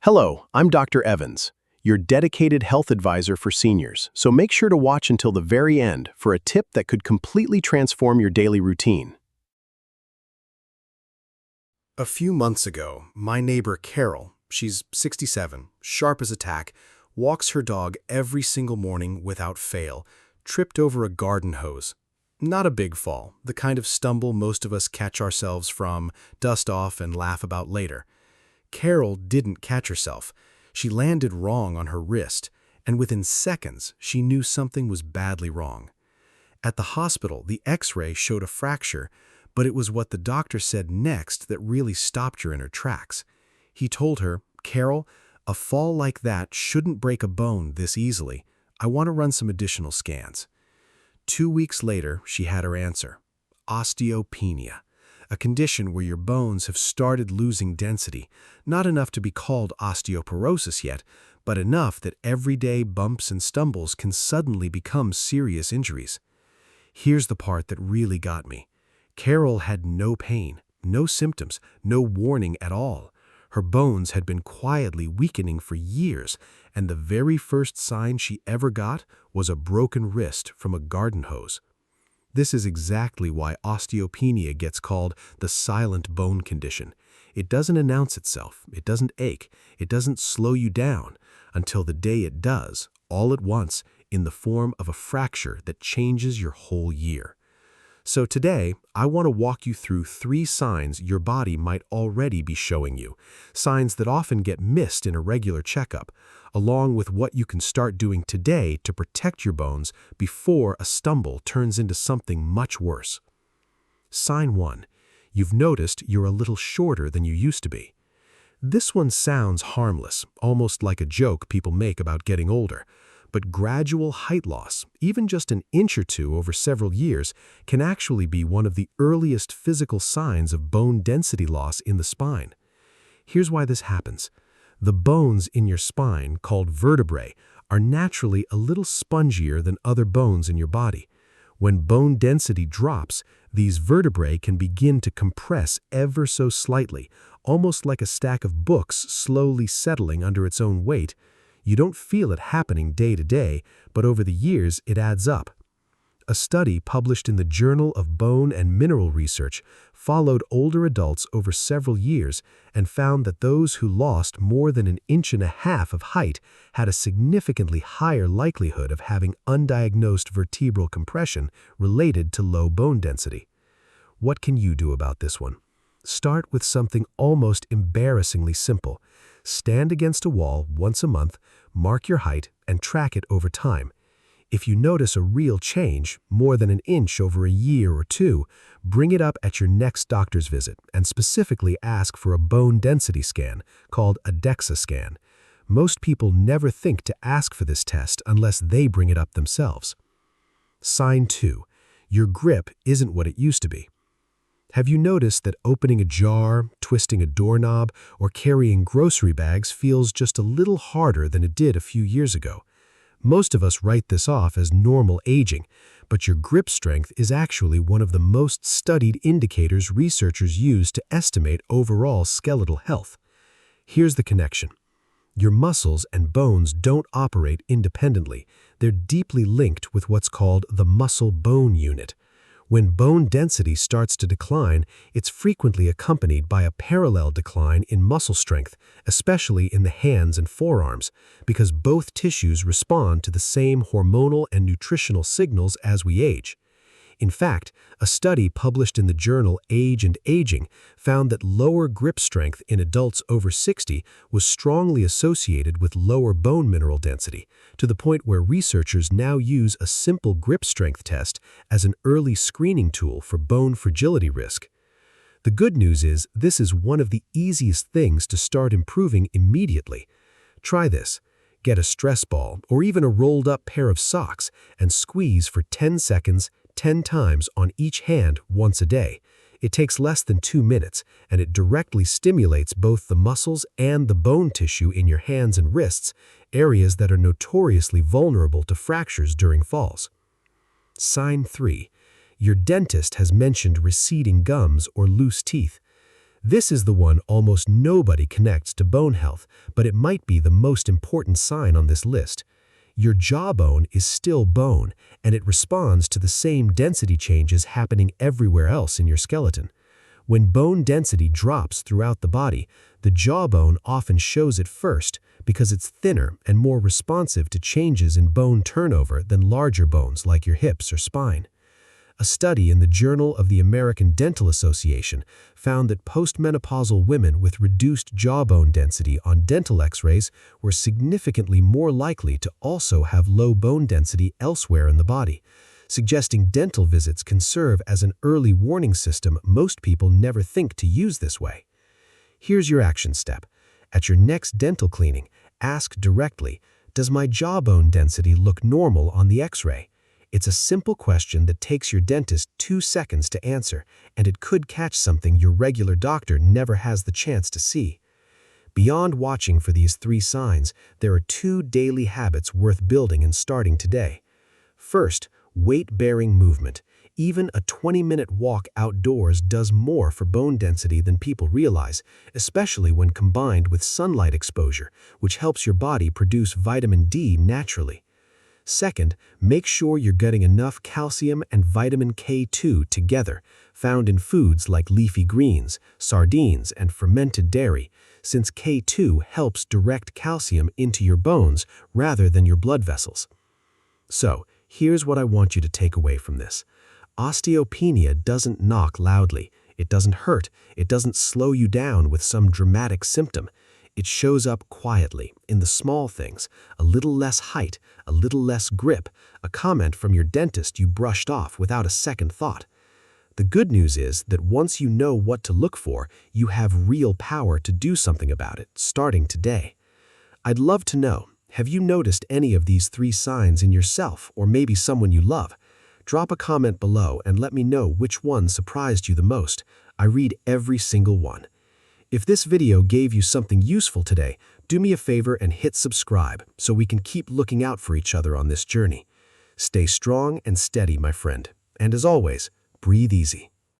Hello, I'm Dr. Evans, your dedicated health advisor for seniors, so make sure to watch until the very end for a tip that could completely transform your daily routine. A few months ago, my neighbor Carol, she's 67, sharp as a tack, walks her dog every single morning without fail, tripped over a garden hose. Not a big fall, the kind of stumble most of us catch ourselves from, dust off, and laugh about later. Carol didn't catch herself. She landed wrong on her wrist, and within seconds, she knew something was badly wrong. At the hospital, the X-ray showed a fracture, but it was what the doctor said next that really stopped her in her tracks. He told her, "Carol, a fall like that shouldn't break a bone this easily. I want to run some additional scans." 2 weeks later, she had her answer: osteopenia, a condition where your bones have started losing density, not enough to be called osteoporosis yet, but enough that everyday bumps and stumbles can suddenly become serious injuries. Here's the part that really got me. Carol had no pain, no symptoms, no warning at all. Her bones had been quietly weakening for years, and the very first sign she ever got was a broken wrist from a garden hose. This is exactly why osteopenia gets called the silent bone condition. It doesn't announce itself, it doesn't ache, it doesn't slow you down, until the day it does, all at once, in the form of a fracture that changes your whole year. So today, I want to walk you through 3 signs your body might already be showing you, signs that often get missed in a regular checkup, along with what you can start doing today to protect your bones before a stumble turns into something much worse. Sign 1. You've noticed you're a little shorter than you used to be. This one sounds harmless, almost like a joke people make about getting older. But gradual height loss, even just an inch or two over several years, can actually be one of the earliest physical signs of bone density loss in the spine. Here's why this happens. The bones in your spine, called vertebrae, are naturally a little spongier than other bones in your body. When bone density drops, these vertebrae can begin to compress ever so slightly, almost like a stack of books slowly settling under its own weight. You don't feel it happening day to day, but over the years it adds up. A study published in the Journal of Bone and Mineral Research followed older adults over several years and found that those who lost more than 1.5 inches of height had a significantly higher likelihood of having undiagnosed vertebral compression related to low bone density. What can you do about this one? Start with something almost embarrassingly simple. Stand against a wall once a month, mark your height, and track it over time. If you notice a real change, more than 1 inch over a year or 2, bring it up at your next doctor's visit and specifically ask for a bone density scan called a DEXA scan. Most people never think to ask for this test unless they bring it up themselves. Sign 2. Your grip isn't what it used to be. Have you noticed that opening a jar, twisting a doorknob, or carrying grocery bags feels just a little harder than it did a few years ago? Most of us write this off as normal aging, but your grip strength is actually one of the most studied indicators researchers use to estimate overall skeletal health. Here's the connection. Your muscles and bones don't operate independently. They're deeply linked with what's called the muscle-bone unit. When bone density starts to decline, it's frequently accompanied by a parallel decline in muscle strength, especially in the hands and forearms, because both tissues respond to the same hormonal and nutritional signals as we age. In fact, a study published in the journal Age and Aging found that lower grip strength in adults over 60 was strongly associated with lower bone mineral density, to the point where researchers now use a simple grip strength test as an early screening tool for bone fragility risk. The good news is this is one of the easiest things to start improving immediately. Try this. Get a stress ball or even a rolled-up pair of socks and squeeze for 10 seconds 10 times on each hand once a day. It takes less than 2 minutes, and it directly stimulates both the muscles and the bone tissue in your hands and wrists, areas that are notoriously vulnerable to fractures during falls. Sign 3. Your dentist has mentioned receding gums or loose teeth. This is the one almost nobody connects to bone health, but it might be the most important sign on this list. Your jawbone is still bone, and it responds to the same density changes happening everywhere else in your skeleton. When bone density drops throughout the body, the jawbone often shows it first because it's thinner and more responsive to changes in bone turnover than larger bones like your hips or spine. A study in the Journal of the American Dental Association found that postmenopausal women with reduced jawbone density on dental x-rays were significantly more likely to also have low bone density elsewhere in the body, suggesting dental visits can serve as an early warning system most people never think to use this way. Here's your action step. At your next dental cleaning, ask directly, "Does my jawbone density look normal on the x-ray?" It's a simple question that takes your dentist 2 seconds to answer, and it could catch something your regular doctor never has the chance to see. Beyond watching for these 3 signs, there are 2 daily habits worth building and starting today. First, weight-bearing movement. Even a 20-minute walk outdoors does more for bone density than people realize, especially when combined with sunlight exposure, which helps your body produce vitamin D naturally. Second, make sure you're getting enough calcium and vitamin K2 together, found in foods like leafy greens, sardines, and fermented dairy, since K2 helps direct calcium into your bones rather than your blood vessels. So, here's what I want you to take away from this. Osteopenia doesn't knock loudly, it doesn't hurt, it doesn't slow you down with some dramatic symptom. It shows up quietly, in the small things, a little less height, a little less grip, a comment from your dentist you brushed off without a second thought. The good news is that once you know what to look for, you have real power to do something about it, starting today. I'd love to know, have you noticed any of these 3 signs in yourself or maybe someone you love? Drop a comment below and let me know which one surprised you the most. I read every single one. If this video gave you something useful today, do me a favor and hit subscribe so we can keep looking out for each other on this journey. Stay strong and steady, my friend. And as always, breathe easy.